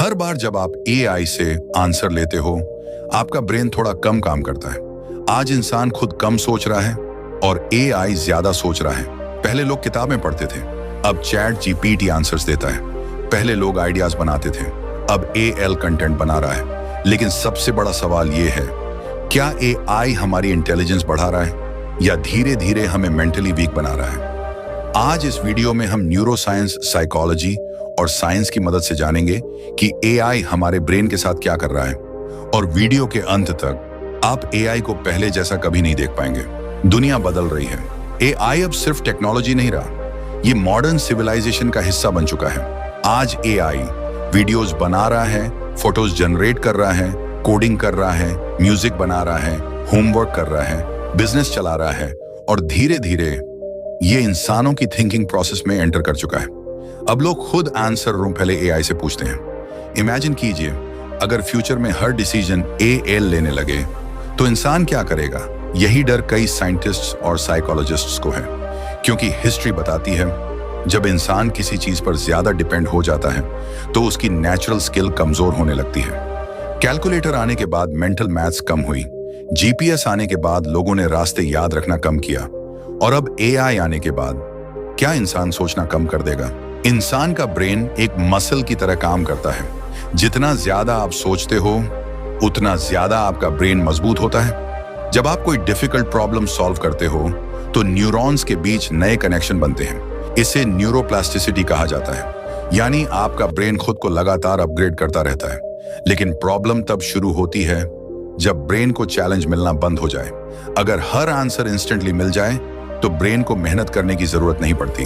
हर बार जब आप एआई से आंसर लेते हो, आपका ब्रेन थोड़ा कम काम करता है। आज इंसान खुद कम सोच रहा है और एआई ज्यादा सोच रहा है। पहले लोग किताबें पढ़ते थे, अब चैट जीपीटी आंसर्स देता है। पहले लोग आइडियाज बनाते थे, अब एएल कंटेंट बना रहा है। लेकिन सबसे बड़ा सवाल ये है, क्या एआई हमारी इंटेलिजेंस बढ़ा रहा है या धीरे धीरे हमें मेंटली वीक बना रहा है? आज इस वीडियो में हम न्यूरोसाइंस, साइकोलॉजी और साइंस की मदद से जानेंगे कि एआई हमारे ब्रेन के साथ क्या कर रहा है। और वीडियो के अंत तक आप एआई को पहले जैसा कभी नहीं देख पाएंगे। दुनिया बदल रही है। एआई अब सिर्फ टेक्नोलॉजी नहीं रहा, ये मॉडर्न सिविलाइजेशन का हिस्सा बन चुका है। आज एआई वीडियोस बना रहा है, फोटोज जनरेट कर रहा है, कोडिंग कर रहा है, म्यूजिक बना रहा है, होमवर्क कर रहा है, बिजनेस चला रहा है और धीरे धीरे ये इंसानों की थिंकिंग प्रोसेस में एंटर कर चुका है। अब लोग खुद आंसर रूम पहले एआई से पूछते हैं। इमेजिन कीजिए, अगर फ्यूचर में हर डिसीजन एएल लेने लगे तो इंसान क्या करेगा? यही डर कई साइंटिस्ट्स और साइकोलॉजिस्ट्स को है, क्योंकि हिस्ट्री बताती है जब इंसान किसी चीज पर ज्यादा डिपेंड हो जाता है तो उसकी नेचुरल स्किल कमजोर होने लगती है। कैलकुलेटर आने के बाद मेंटल मैथ्स कम हुई, जीपीएस आने के बाद लोगों ने रास्ते याद रखना कम किया और अब एआई आने के बाद क्या इंसान सोचना कम कर देगा? इंसान का ब्रेन एक मसल की तरह काम करता है। जितना ज्यादा आप सोचते हो उतना ज्यादा आपका ब्रेन मजबूत होता है। जब आप कोई डिफिकल्ट प्रॉब्लम सॉल्व करते हो तो न्यूरॉन्स के बीच नए कनेक्शन बनते हैं। इसे न्यूरोप्लास्टिसिटी कहा जाता है, यानी आपका ब्रेन खुद को लगातार अपग्रेड करता रहता है। लेकिन प्रॉब्लम तब शुरू होती है जब ब्रेन को चैलेंज मिलना बंद हो जाए। अगर हर आंसर इंस्टेंटली मिल जाए तो ब्रेन को मेहनत करने की जरूरत नहीं पड़ती,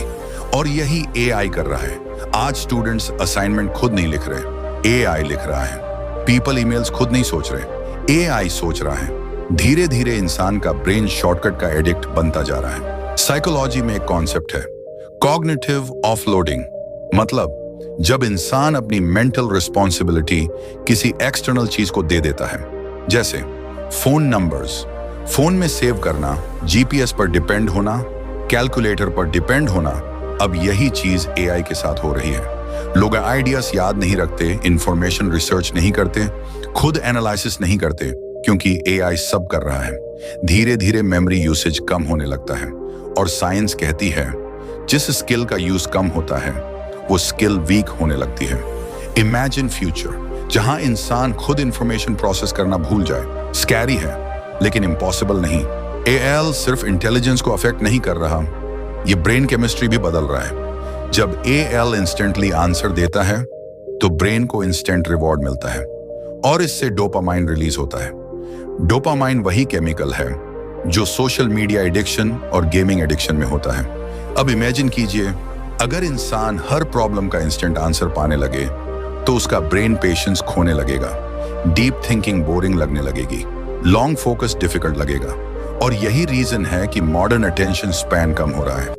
और यही एआई कर रहा है। आज स्टूडेंट्स असाइनमेंट खुद नहीं लिख रहे, एआई लिख रहा है। पीपल ईमेल्स खुद नहीं सोच रहे, एआई सोच रहा है। धीरे धीरे इंसान का ब्रेन शॉर्टकट का एडिक्ट बनता जा रहा है। साइकोलॉजी में एक कॉन्सेप्ट है, कॉग्निटिव ऑफलोडिंग। मतलब जब इंसान अपनी मेंटल रिस्पॉन्सिबिलिटी किसी एक्सटर्नल चीज को दे देता है, जैसे फोन नंबर्स फोन में सेव करना, जीपीएस पर डिपेंड होना, कैलकुलेटर पर डिपेंड होना। अब यही चीज एआई के साथ हो रही है। लोग आइडियाज याद नहीं रखते, इंफॉर्मेशन रिसर्च नहीं करते, खुद एनालिसिस नहीं करते, क्योंकि एआई सब कर रहा है। धीरे धीरे मेमोरी यूसेज कम होने लगता है और साइंस कहती है जिस स्किल का यूज कम होता है वो स्किल वीक होने लगती है। इमेजिन फ्यूचर जहां इंसान खुद इंफॉर्मेशन प्रोसेस करना भूल जाए। स्कैरी है लेकिन इम्पॉसिबल नहीं। एआई सिर्फ इंटेलिजेंस को अफेक्ट नहीं कर रहा, ये ब्रेन केमिस्ट्री भी बदल रहा है। जब एआई इंस्टेंटली आंसर देता है तो ब्रेन को इंस्टेंट रिवॉर्ड मिलता है और इससे डोपामाइन रिलीज होता है। डोपामाइन वही केमिकल है जो सोशल मीडिया एडिक्शन और गेमिंग एडिक्शन में होता है। अब इमेजिन कीजिए, अगर इंसान हर प्रॉब्लम का इंस्टेंट आंसर पाने लगे तो उसका ब्रेन पेशेंस खोने लगेगा, डीप थिंकिंग बोरिंग लगने लगेगी, लॉन्ग फोकस डिफिकल्ट लगेगा। और यही रीजन है कि मॉडर्न अटेंशन स्पैन कम हो रहा है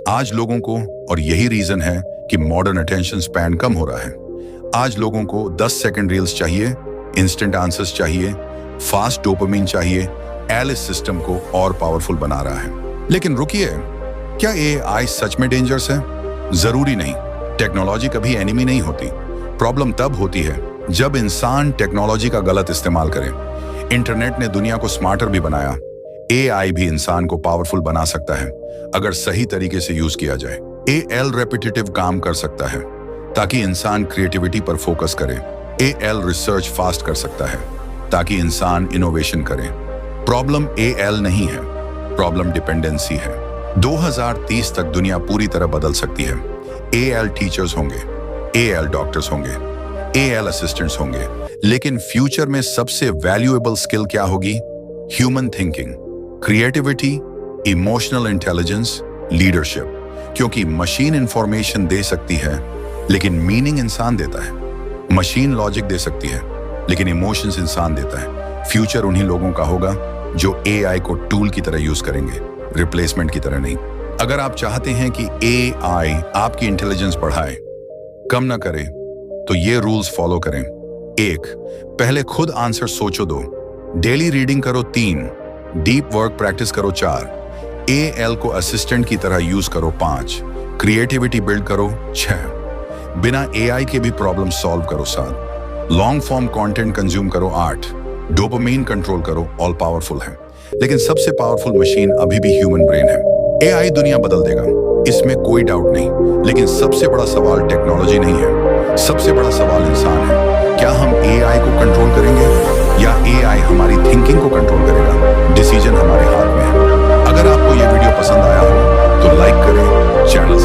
आज लोगों को। और यही रीजन है कि मॉडर्न अटेंशन स्पैन कम हो रहा है आज लोगों को। 10 सेकंड रील्स चाहिए, इंस्टेंट आंसर्स चाहिए, फास्ट डोपामिन चाहिए। एलिस सिस्टम को और पावरफुल बना रहा है। लेकिन रुकिए, क्या एआई सच में डेंजरस है? जरूरी नहीं। टेक्नोलॉजी कभी एनिमी नहीं होती। प्रॉब्लम तब होती है जब इंसान टेक्नोलॉजी का गलत इस्तेमाल करे। इंटरनेट ने दुनिया को स्मार्टर भी बनाया। एआई भी इंसान को पावरफुल बना सकता है अगर सही तरीके से यूज किया जाए। एआई रेपिटेटिव काम कर सकता है ताकि इंसान क्रिएटिविटी पर फोकस करे। एआई रिसर्च फास्ट कर सकता है ताकि इंसान इनोवेशन करे। प्रॉब्लम एआई नहीं है, प्रॉब्लम डिपेंडेंसी है। 2030 तक दुनिया पूरी तरह बदल सकती है। एआई टीचर्स होंगे, एआई डॉक्टर्स होंगे, एआई असिस्टेंट्स होंगे। लेकिन फ्यूचर में सबसे वैल्यूएबल स्किल क्या होगी? Human thinking, creativity, emotional intelligence, leadership. क्योंकि मशीन इंफॉर्मेशन दे सकती है लेकिन मीनिंग इंसान देता है। मशीन लॉजिक दे सकती है लेकिन इमोशंस इंसान देता है। फ्यूचर उन्हीं लोगों का होगा जो एआई को टूल की तरह यूज करेंगे, रिप्लेसमेंट की तरह नहीं। अगर आप चाहते हैं कि एआई आपकी इंटेलिजेंस बढ़ाए, कम ना करे, तो ये रूल्स फॉलो करें। 1, पहले खुद आंसर सोचो 2, डेली रीडिंग करो 3, डीप वर्क प्रैक्टिस करो 4, एआई को असिस्टेंट की तरह यूज करो 5, क्रिएटिविटी बिल्ड करो 6, बिना एआई के भी प्रॉब्लम सॉल्व करो 7, लॉन्ग फॉर्म कंटेंट कंज्यूम करो 8, डोपामाइन कंट्रोल करो, ऑल पावरफुल है। लेकिन सबसे पावरफुल मशीन अभी भी ह्यूमन ब्रेन है। एआई दुनिया बदल देगा, इसमें कोई डाउट नहीं। लेकिन सबसे बड़ा सवाल टेक्नोलॉजी नहीं है, सबसे बड़ा सवाल इंसान है। क्या हम एआई को कंट्रोल करेंगे या एआई हमारी थिंकिंग को कंट्रोल करेगा? डिसीजन हमारे हाथ में है। अगर आपको यह वीडियो पसंद आया हो तो लाइक करें, चैनल